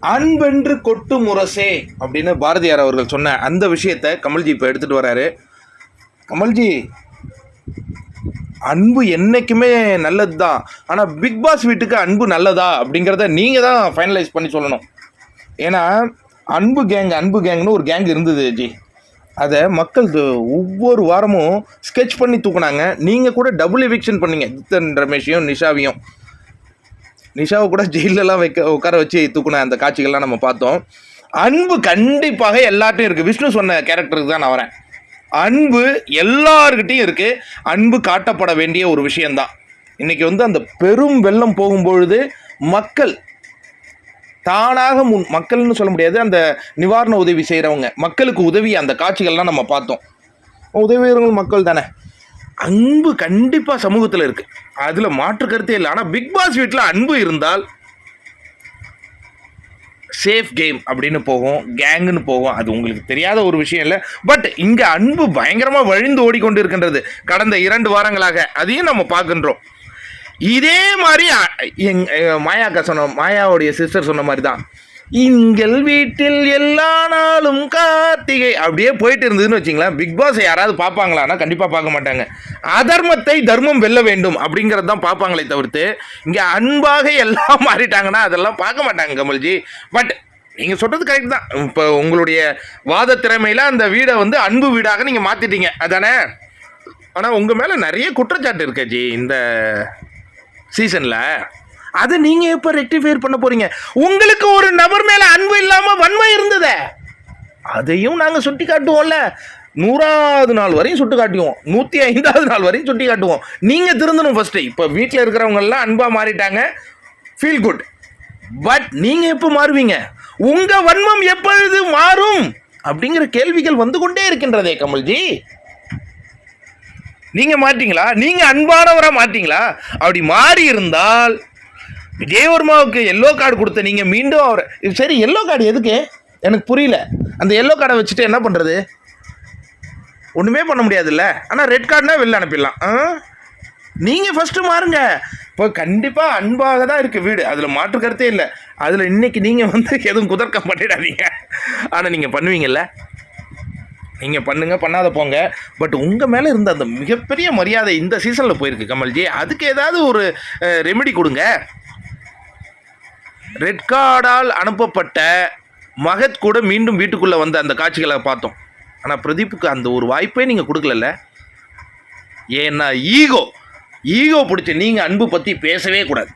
அன்பென்று கொட்டு முரசே அப்படின்னு பாரதியார் அவர்கள் சொன்ன அந்த விஷயத்தை கமல்ஜி இப்போ எடுத்துகிட்டு வராரு. கமல்ஜி, அன்பு என்றைக்குமே நல்லது தான். ஆனால் பிக் பாஸ் வீட்டுக்கு அன்பு நல்லதா அப்படிங்கிறத நீங்கள் தான் ஃபைனலைஸ் பண்ணி சொல்லணும். ஏன்னா அன்பு கேங்னு ஒரு கேங் இருந்தது ஜி. அதை மக்கள் ஒவ்வொரு வாரமும் ஸ்கெட்ச் பண்ணி தூக்குனாங்க. நீங்கள் கூட டபுள் எவிக்ஷன் பண்ணீங்க, ஜித்தன் ரமேஷையும் நிஷாவை கூட ஜெயிலெலாம் உட்கார வச்சு தூக்குன அந்த காட்சிகள்லாம் நம்ம பார்த்தோம். அன்பு கண்டிப்பாக எல்லார்ட்டையும் இருக்குது. விஷ்ணு சொன்ன கேரக்டருக்கு தான் நான் வரேன். அன்பு எல்லார்கிட்டையும் இருக்குது. அன்பு காட்டப்பட வேண்டிய ஒரு விஷயந்தான். இன்றைக்கி அந்த பெரும் வெள்ளம் போகும்பொழுது மக்கள் தானாக மக்கள்னு சொல்ல முடியாது, அந்த நிவாரண உதவி செய்கிறவங்க மக்களுக்கு உதவி அந்த காட்சிகள்லாம் நம்ம பார்த்தோம். உதவியவர்கள் மக்கள் தானே. அன்பு கண்டிப்பாக சமூகத்தில் இருக்குது, அதில் மாற்று கருத்தே இல்லை. ஆனால் பிக் பாஸ் வீட்டில் அன்பு இருந்தால் சேஃப் கேம் அப்படின்னு போகும், கேங்குன்னு போகும். அது உங்களுக்கு தெரியாத ஒரு விஷயம் இல்லை. பட் இங்கே அன்பு பயங்கரமாக வழிந்து ஓடிக்கொண்டு இருக்கின்றது கடந்த 2 வாரங்களாக. அதையும் நம்ம பார்க்கின்றோம். இதே மாதிரி மாயாவுடைய சிஸ்டர் சொன்ன மாதிரி தான், எங்கள் வீட்டில் எல்லா நாளும் கார்த்திகை அப்படியே போயிட்டு இருந்ததுன்னு வச்சிங்களேன். பிக் பாஸை யாராவது பார்ப்பாங்களான்னா கண்டிப்பாக பார்க்க மாட்டாங்க. அதர்மத்தை தர்மம் வெல்ல வேண்டும் அப்படிங்கிறது தான் பார்ப்பாங்களே தவிர்த்து இங்கே அன்பாக எல்லாம் மாறிட்டாங்கன்னா அதெல்லாம் பார்க்க மாட்டாங்க கமல்ஜி. பட் நீங்கள் சொல்கிறது கரெக்ட் தான். இப்போ உங்களுடைய வாத திறமையில் அந்த வீடை அன்பு வீடாக நீங்கள் மாற்றிட்டீங்க, அதானே? ஆனால் உங்கள் மேலே நிறைய குற்றச்சாட்டு இருக்கு ஜி இந்த சீசனில். அதை நீங்கள் எப்போ ரெக்டிஃபைர் பண்ண போகிறீங்க? உங்களுக்கு ஒரு நபர் மேலே அன்பு இல்லாமல் வன்மை இருந்ததே, அதையும் நாங்கள் சுட்டி காட்டுவோம்ல. 100வது நாள் வரையும் சுட்டி காட்டுவோம், 105வது நாள் வரையும் சுட்டி காட்டுவோம். நீங்கள் திருந்தணும் ஃபஸ்ட்டு. இப்போ வீட்டில் இருக்கிறவங்கெல்லாம் அன்பாக மாறிட்டாங்க, ஃபீல் குட். பட் நீங்கள் எப்போ மாறுவீங்க? உங்கள் வன்மம் எப்பொழுது மாறும் அப்படிங்கிற கேள்விகள் வந்து கொண்டே இருக்கின்றதே கமல்ஜி. நீங்கள் மாட்டீங்களா? நீங்கள் அன்பானவராக மாட்டீங்களா? அப்படி மாறி இருந்தால் விஜயவர்மாவுக்கு எல்லோ கார்டு கொடுத்த நீங்கள் மீண்டும் அவர் சரி, எல்லோ கார்டு எதுக்கு எனக்கு புரியல. அந்த எல்லோ கார்டை வச்சுட்டு என்ன பண்ணுறது? ஒன்றுமே பண்ண முடியாதுல்ல. ஆனால் ரெட் கார்டுனா வெளில அனுப்பிடலாம். நீங்கள் ஃபஸ்ட்டு மாறுங்க. இப்போ கண்டிப்பாக அன்பாக தான் இருக்குது வீடு, அதில் மாற்று கருத்தே இல்லை. அதில் இன்றைக்கி நீங்கள் எதுவும் குதர்க்கம் பண்ணிடாதீங்க. ஆனால் நீங்கள் பண்ணுவீங்கல்ல, நீங்கள் பண்ணாத போங்க. பட் உங்கள் மேலே இருந்த அந்த மிகப்பெரிய மரியாதை இந்த சீசனில் போயிருக்கு கமல்ஜி. அதுக்கு ஏதாவது ஒரு ரெமெடி கொடுங்க. ரெட் கார்டால் அனுப்பப்பட்ட மகத் கூட மீண்டும் வீட்டுக்குள்ளே வந்த அந்த காட்சிகளை பார்த்தோம். ஆனால் பிரதீப்புக்கு அந்த ஒரு வாய்ப்பே நீங்கள் கொடுக்கலல்ல. ஏன்னா ஈகோ பிடிச்சி நீங்கள் அன்பு பற்றி பேசவே கூடாது.